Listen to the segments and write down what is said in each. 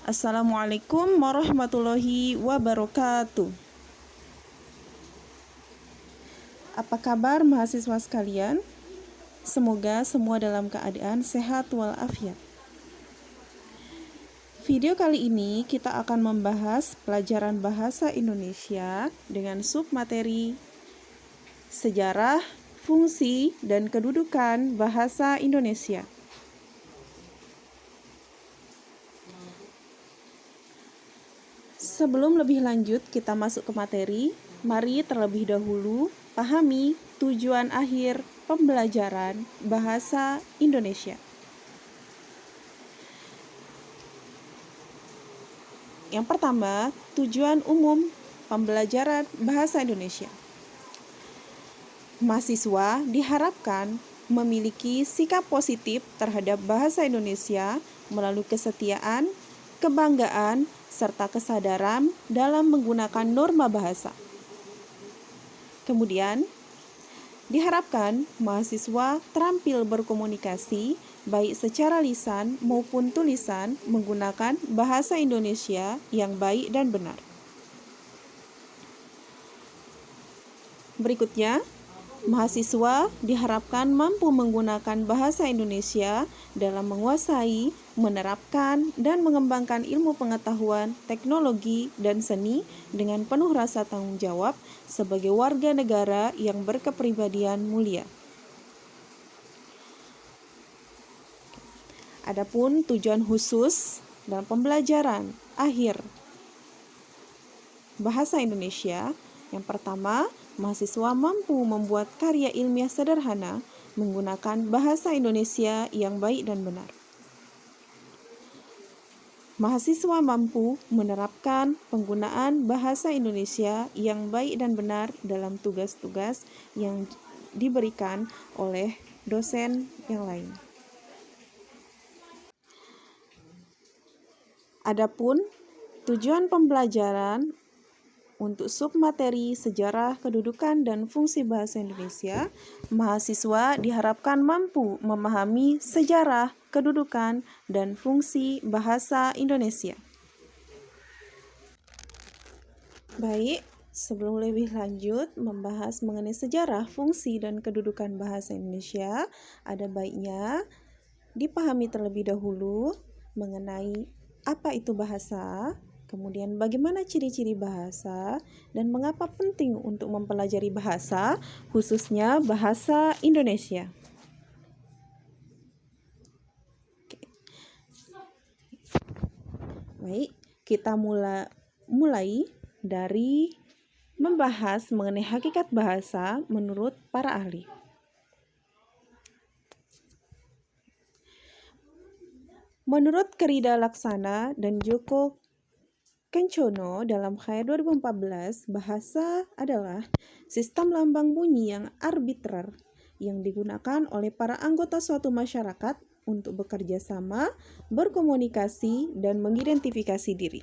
Assalamualaikum warahmatullahi wabarakatuh. Apa kabar mahasiswa sekalian? Semoga semua dalam keadaan sehat walafiat. Video kali ini kita akan membahas pelajaran bahasa Indonesia dengan submateri sejarah, fungsi, dan kedudukan bahasa Indonesia. Sebelum lebih lanjut kita masuk ke materi, mari terlebih dahulu pahami tujuan akhir pembelajaran bahasa Indonesia. Yang pertama, tujuan umum pembelajaran bahasa Indonesia. Mahasiswa diharapkan memiliki sikap positif terhadap bahasa Indonesia melalui kesetiaan, kebanggaan, serta kesadaran dalam menggunakan norma bahasa. Kemudian, diharapkan mahasiswa terampil berkomunikasi baik secara lisan maupun tulisan menggunakan bahasa Indonesia yang baik dan benar. Berikutnya, mahasiswa diharapkan mampu menggunakan bahasa Indonesia dalam menguasai, menerapkan, dan mengembangkan ilmu pengetahuan, teknologi, dan seni dengan penuh rasa tanggung jawab sebagai warga negara yang berkepribadian mulia. Adapun tujuan khusus dalam pembelajaran akhir bahasa Indonesia, yang pertama, mahasiswa mampu membuat karya ilmiah sederhana menggunakan bahasa Indonesia yang baik dan benar. Mahasiswa mampu menerapkan penggunaan bahasa Indonesia yang baik dan benar dalam tugas-tugas yang diberikan oleh dosen yang lain. Adapun tujuan pembelajaran untuk submateri sejarah, kedudukan, dan fungsi bahasa Indonesia, mahasiswa diharapkan mampu memahami sejarah, kedudukan, dan fungsi bahasa Indonesia. Baik, sebelum lebih lanjut membahas mengenai sejarah, fungsi, dan kedudukan bahasa Indonesia, ada baiknya dipahami terlebih dahulu mengenai apa itu bahasa, kemudian bagaimana ciri-ciri bahasa, dan mengapa penting untuk mempelajari bahasa, khususnya bahasa Indonesia. Baik, kita mulai dari membahas mengenai hakikat bahasa menurut para ahli. Menurut Kerida Laksana dan Joko Kencono dalam Khayat 2014, bahasa adalah sistem lambang bunyi yang arbitrer yang digunakan oleh para anggota suatu masyarakat untuk bekerja sama, berkomunikasi, dan mengidentifikasi diri.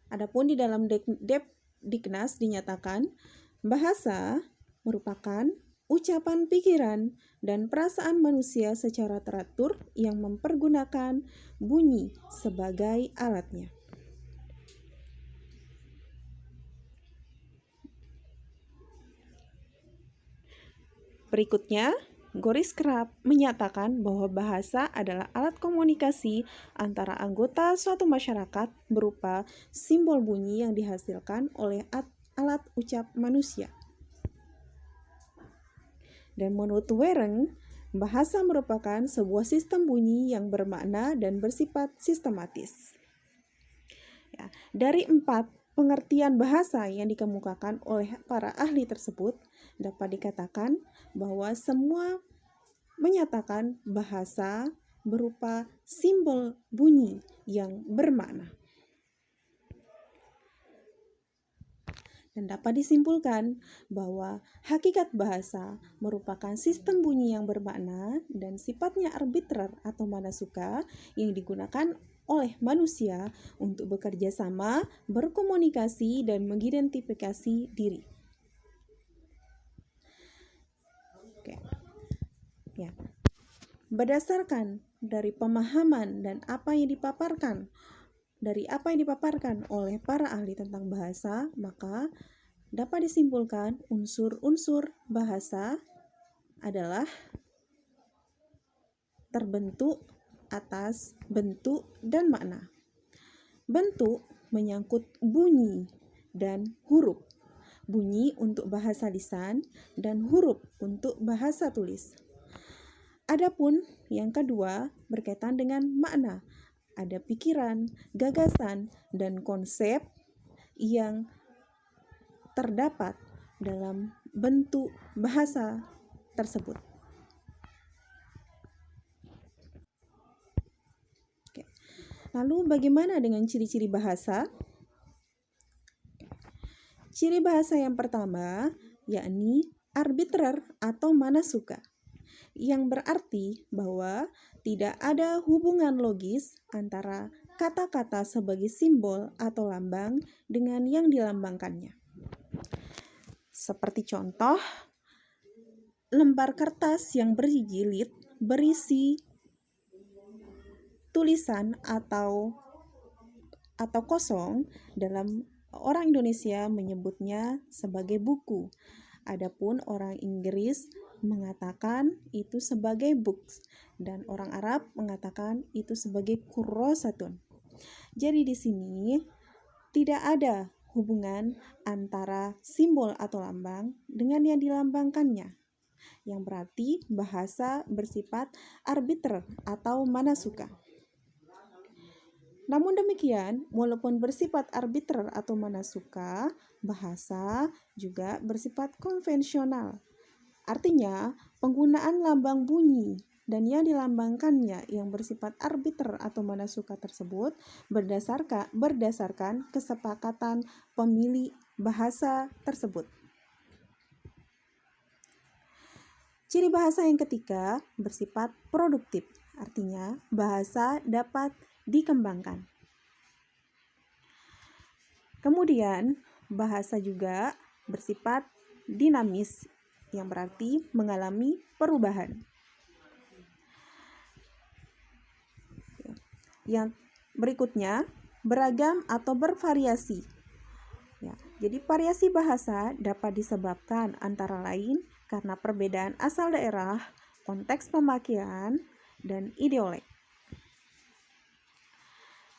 Adapun di dalam Diknas dinyatakan, bahasa merupakan ucapan pikiran dan perasaan manusia secara teratur yang mempergunakan bunyi sebagai alatnya. Berikutnya, Goris Krab menyatakan bahwa bahasa adalah alat komunikasi antara anggota suatu masyarakat berupa simbol bunyi yang dihasilkan oleh alat ucap manusia. Dan menurut Wereng, bahasa merupakan sebuah sistem bunyi yang bermakna dan bersifat sistematis. Dari 4 pengertian bahasa yang dikemukakan oleh para ahli tersebut, dapat dikatakan bahwa semua menyatakan bahasa berupa simbol bunyi yang bermakna. Dan dapat disimpulkan bahwa hakikat bahasa merupakan sistem bunyi yang bermakna dan sifatnya arbitrer atau mana suka yang digunakan oleh manusia untuk bekerja sama, berkomunikasi, dan mengidentifikasi diri. Ya, berdasarkan dari pemahaman dan apa yang dipaparkan oleh para ahli tentang bahasa, maka dapat disimpulkan unsur-unsur bahasa adalah terbentuk atas bentuk dan makna. Bentuk menyangkut bunyi dan huruf. Bunyi untuk bahasa lisan dan huruf untuk bahasa tulis. Adapun yang kedua berkaitan dengan makna. Ada pikiran, gagasan, dan konsep yang terdapat dalam bentuk bahasa tersebut. Oke. Lalu bagaimana dengan ciri-ciri bahasa? Ciri bahasa yang pertama yakni arbitrer atau manasuka, yang berarti bahwa tidak ada hubungan logis antara kata-kata sebagai simbol atau lambang dengan yang dilambangkannya. Seperti contoh, lembar kertas yang berjilid berisi tulisan atau kosong, dalam orang Indonesia menyebutnya sebagai buku. Adapun orang Inggris mengatakan itu sebagai books dan orang Arab mengatakan itu sebagai kurrosatun. Jadi di sini tidak ada hubungan antara simbol atau lambang dengan yang dilambangkannya, yang berarti bahasa bersifat arbiter atau manasuka. Namun demikian, walaupun bersifat arbiter atau manasuka, bahasa juga bersifat konvensional. Artinya, penggunaan lambang bunyi dan yang dilambangkannya yang bersifat arbiter atau manasuka tersebut berdasarkan kesepakatan pemilik bahasa tersebut. Ciri bahasa yang ketiga bersifat produktif, artinya bahasa dapat dikembangkan. Kemudian, bahasa juga bersifat dinamis, yang berarti mengalami perubahan. Yang berikutnya, beragam atau bervariasi. Ya, jadi variasi bahasa dapat disebabkan antara lain karena perbedaan asal daerah, konteks pemakaian, dan ideolek.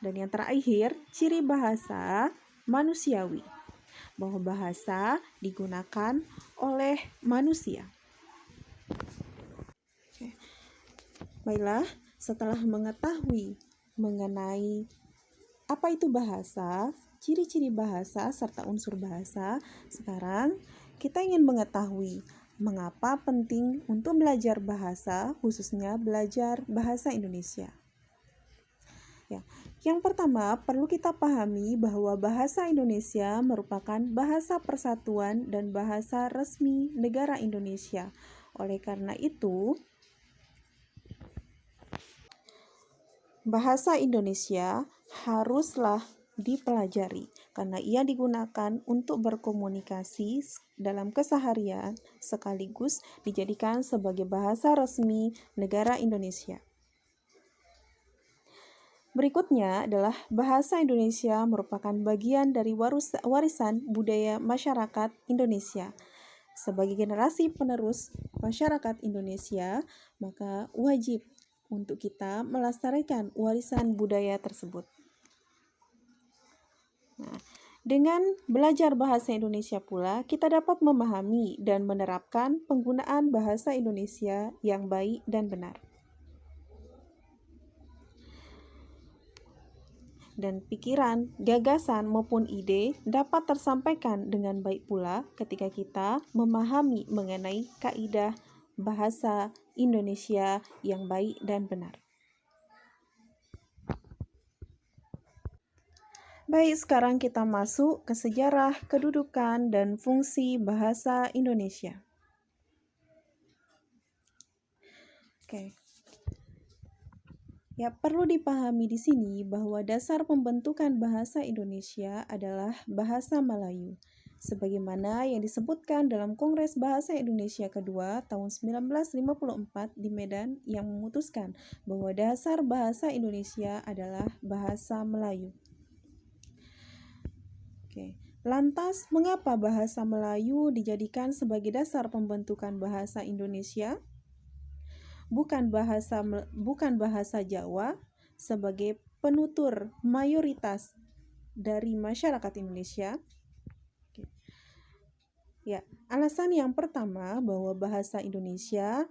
Dan yang terakhir, ciri bahasa manusiawi, bahwa bahasa digunakan oleh manusia. Baiklah, setelah mengetahui mengenai apa itu bahasa, ciri-ciri bahasa, serta unsur bahasa, sekarang kita ingin mengetahui mengapa penting untuk belajar bahasa, khususnya belajar bahasa Indonesia. Ya, yang pertama, perlu kita pahami bahwa bahasa Indonesia merupakan bahasa persatuan dan bahasa resmi negara Indonesia. Oleh karena itu, bahasa Indonesia haruslah dipelajari karena ia digunakan untuk berkomunikasi dalam keseharian sekaligus dijadikan sebagai bahasa resmi negara Indonesia. Berikutnya adalah bahasa Indonesia merupakan bagian dari warisan budaya masyarakat Indonesia. Sebagai generasi penerus masyarakat Indonesia, maka wajib untuk kita melestarikan warisan budaya tersebut. Nah, dengan belajar bahasa Indonesia pula, kita dapat memahami dan menerapkan penggunaan bahasa Indonesia yang baik dan benar. Dan pikiran, gagasan maupun ide dapat tersampaikan dengan baik pula ketika kita memahami mengenai kaidah bahasa Indonesia yang baik dan benar. Baik, sekarang kita masuk ke sejarah, kedudukan, dan fungsi bahasa Indonesia. Oke. Ya, perlu dipahami di sini bahwa dasar pembentukan bahasa Indonesia adalah bahasa Melayu. sebagaimana yang disebutkan dalam Kongres Bahasa Indonesia kedua tahun 1954 di Medan yang memutuskan bahwa dasar bahasa Indonesia adalah bahasa Melayu. Oke. Lantas, mengapa bahasa Melayu dijadikan sebagai dasar pembentukan bahasa Indonesia? Bukan bahasa Jawa sebagai penutur mayoritas dari masyarakat Indonesia. Ya, alasan yang pertama bahwa bahasa Indonesia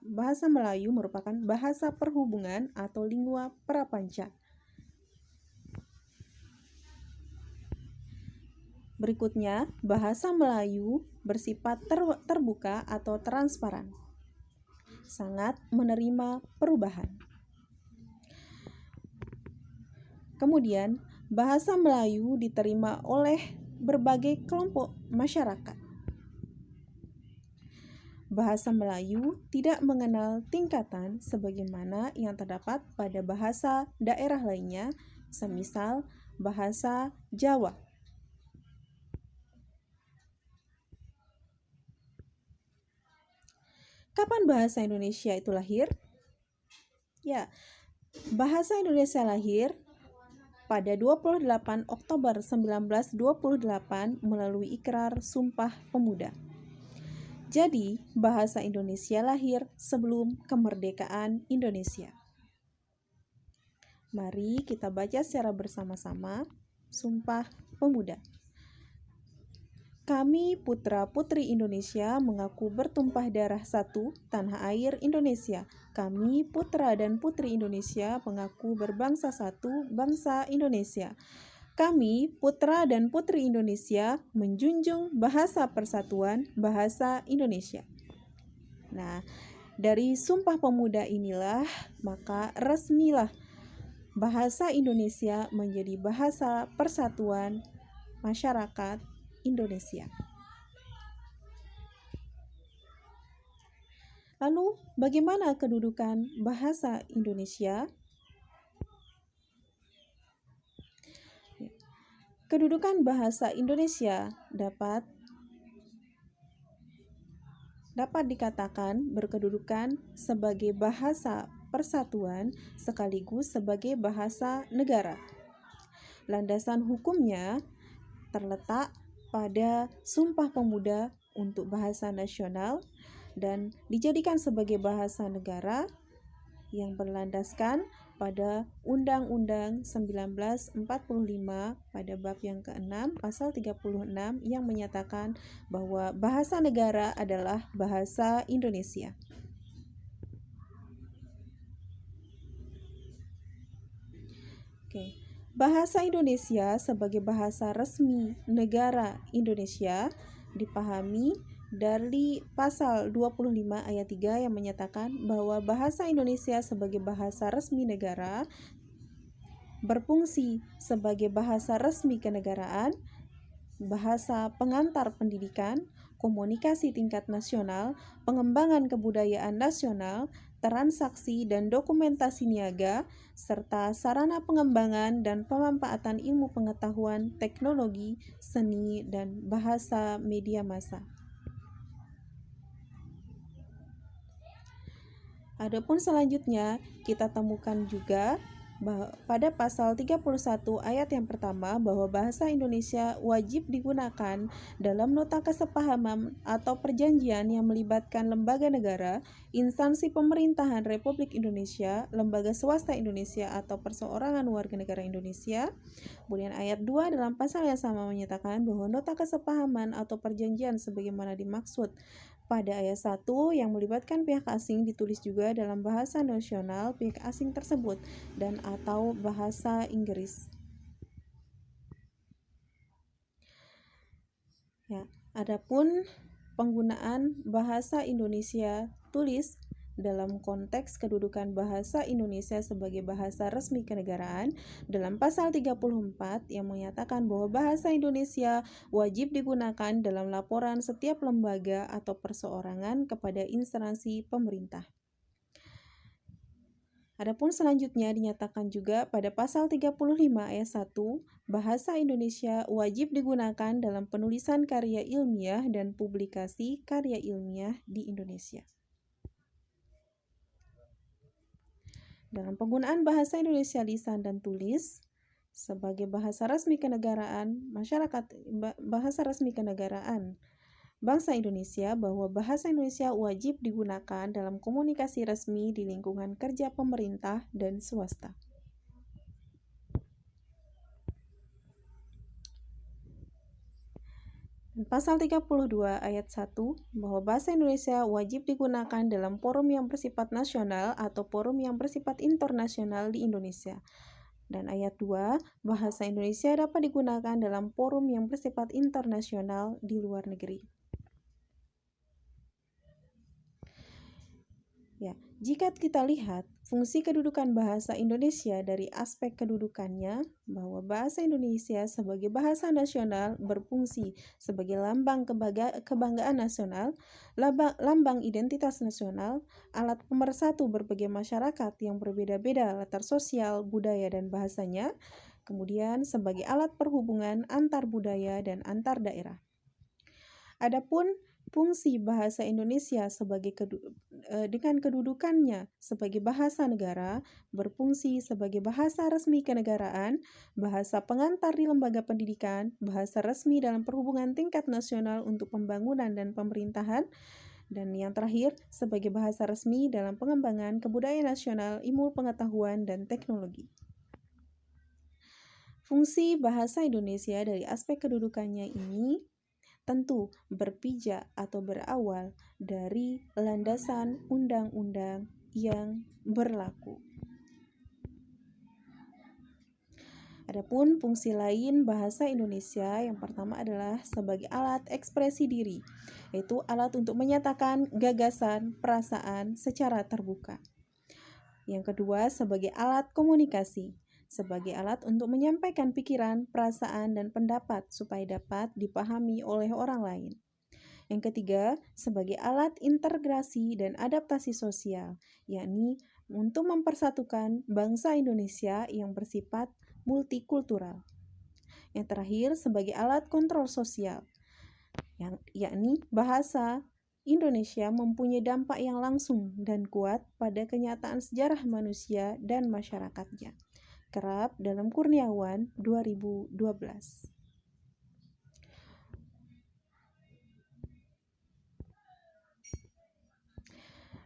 bahasa Melayu merupakan bahasa perhubungan atau lingua prapanca. Berikutnya, bahasa Melayu bersifat terbuka atau transparan, sangat menerima perubahan. Kemudian, bahasa Melayu diterima oleh berbagai kelompok masyarakat. Bahasa Melayu tidak mengenal tingkatan sebagaimana yang terdapat pada bahasa daerah lainnya, semisal bahasa Jawa. Kapan bahasa Indonesia itu lahir? Ya, bahasa Indonesia lahir pada 28 Oktober 1928 melalui Ikrar Sumpah Pemuda. Jadi, bahasa Indonesia lahir sebelum kemerdekaan Indonesia. Mari kita baca secara bersama-sama Sumpah Pemuda. Kami putra-putri Indonesia mengaku bertumpah darah satu tanah air Indonesia. Kami putra dan putri Indonesia mengaku berbangsa satu bangsa Indonesia. Kami putra dan putri Indonesia menjunjung bahasa persatuan bahasa Indonesia. Nah, dari Sumpah Pemuda inilah maka resmilah bahasa Indonesia menjadi bahasa persatuan masyarakat Indonesia. Lalu, bagaimana kedudukan bahasa Indonesia? Kedudukan bahasa Indonesia dapat dikatakan berkedudukan sebagai bahasa persatuan sekaligus sebagai bahasa negara. Landasan hukumnya terletak pada Sumpah Pemuda untuk bahasa nasional dan dijadikan sebagai bahasa negara yang berlandaskan pada Undang-Undang 1945 pada bab yang ke-6 pasal 36 yang menyatakan bahwa bahasa negara adalah bahasa Indonesia. Oke. Bahasa Indonesia sebagai bahasa resmi negara Indonesia dipahami dari pasal 25 ayat 3 yang menyatakan bahwa bahasa Indonesia sebagai bahasa resmi negara berfungsi sebagai bahasa resmi kenegaraan, bahasa pengantar pendidikan, komunikasi tingkat nasional, pengembangan kebudayaan nasional, transaksi dan dokumentasi niaga, serta sarana pengembangan dan pemanfaatan ilmu pengetahuan, teknologi, seni, dan bahasa media massa. Adapun selanjutnya, kita temukan juga pada pasal 31 ayat yang pertama bahwa bahasa Indonesia wajib digunakan dalam nota kesepahaman atau perjanjian yang melibatkan lembaga negara, instansi pemerintahan Republik Indonesia, lembaga swasta Indonesia atau perseorangan warga negara Indonesia. Kemudian ayat 2 dalam pasal yang sama menyatakan bahwa nota kesepahaman atau perjanjian sebagaimana dimaksud pada ayat 1 yang melibatkan pihak asing ditulis juga dalam bahasa nasional pihak asing tersebut dan atau bahasa Inggris. Ya, adapun penggunaan bahasa Indonesia tulis dalam konteks kedudukan bahasa Indonesia sebagai bahasa resmi kenegaraan dalam pasal 34 yang menyatakan bahwa bahasa Indonesia wajib digunakan dalam laporan setiap lembaga atau perseorangan kepada instansi pemerintah. Adapun selanjutnya dinyatakan juga pada pasal 35 ayat 1, bahasa Indonesia wajib digunakan dalam penulisan karya ilmiah dan publikasi karya ilmiah di Indonesia. Dalam penggunaan bahasa Indonesia lisan dan tulis sebagai bahasa resmi kenegaraan bahasa resmi kenegaraan bangsa Indonesia, bahwa bahasa Indonesia wajib digunakan dalam komunikasi resmi di lingkungan kerja pemerintah dan swasta. Pasal 32 ayat 1 bahwa bahasa Indonesia wajib digunakan dalam forum yang bersifat nasional atau forum yang bersifat internasional di Indonesia. Dan ayat 2, bahasa Indonesia dapat digunakan dalam forum yang bersifat internasional di luar negeri. Ya, jika kita lihat fungsi kedudukan bahasa Indonesia dari aspek kedudukannya, bahwa bahasa Indonesia sebagai bahasa nasional berfungsi sebagai lambang kebanggaan nasional, lambang identitas nasional, alat pemersatu berbagai masyarakat yang berbeda-beda latar sosial, budaya, dan bahasanya, kemudian sebagai alat perhubungan antar budaya dan antar daerah. Adapun fungsi bahasa Indonesia dengan kedudukannya sebagai bahasa negara, berfungsi sebagai bahasa resmi kenegaraan, bahasa pengantar di lembaga pendidikan, bahasa resmi dalam perhubungan tingkat nasional untuk pembangunan dan pemerintahan, dan yang terakhir sebagai bahasa resmi dalam pengembangan kebudayaan nasional, ilmu pengetahuan, dan teknologi. Fungsi bahasa Indonesia dari aspek kedudukannya ini tentu berpijak atau berawal dari landasan undang-undang yang berlaku. Adapun fungsi lain bahasa Indonesia yang pertama adalah sebagai alat ekspresi diri, yaitu alat untuk menyatakan gagasan, perasaan secara terbuka. Yang kedua, sebagai alat komunikasi, sebagai alat untuk menyampaikan pikiran, perasaan, dan pendapat supaya dapat dipahami oleh orang lain. Yang ketiga, sebagai alat integrasi dan adaptasi sosial, yakni untuk mempersatukan bangsa Indonesia yang bersifat multikultural. Yang terakhir, sebagai alat kontrol sosial, yakni bahasa Indonesia mempunyai dampak yang langsung dan kuat pada kenyataan sejarah manusia dan masyarakatnya. Kerap dalam Kurniawan 2012.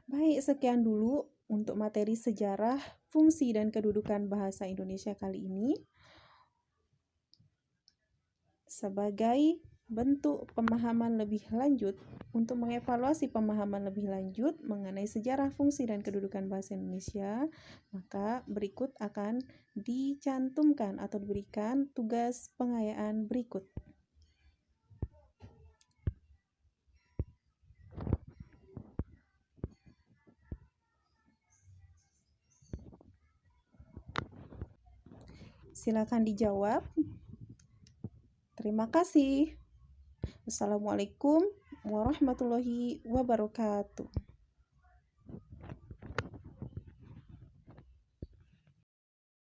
Baik, sekian dulu untuk materi sejarah, fungsi, dan kedudukan bahasa Indonesia kali ini. Sebagai bentuk pemahaman lebih lanjut, untuk mengevaluasi pemahaman lebih lanjut mengenai sejarah, fungsi, dan kedudukan bahasa Indonesia, maka berikut akan dicantumkan atau diberikan tugas pengayaan berikut. Silakan dijawab. Terima kasih. Wassalamualaikum warahmatullahi wabarakatuh.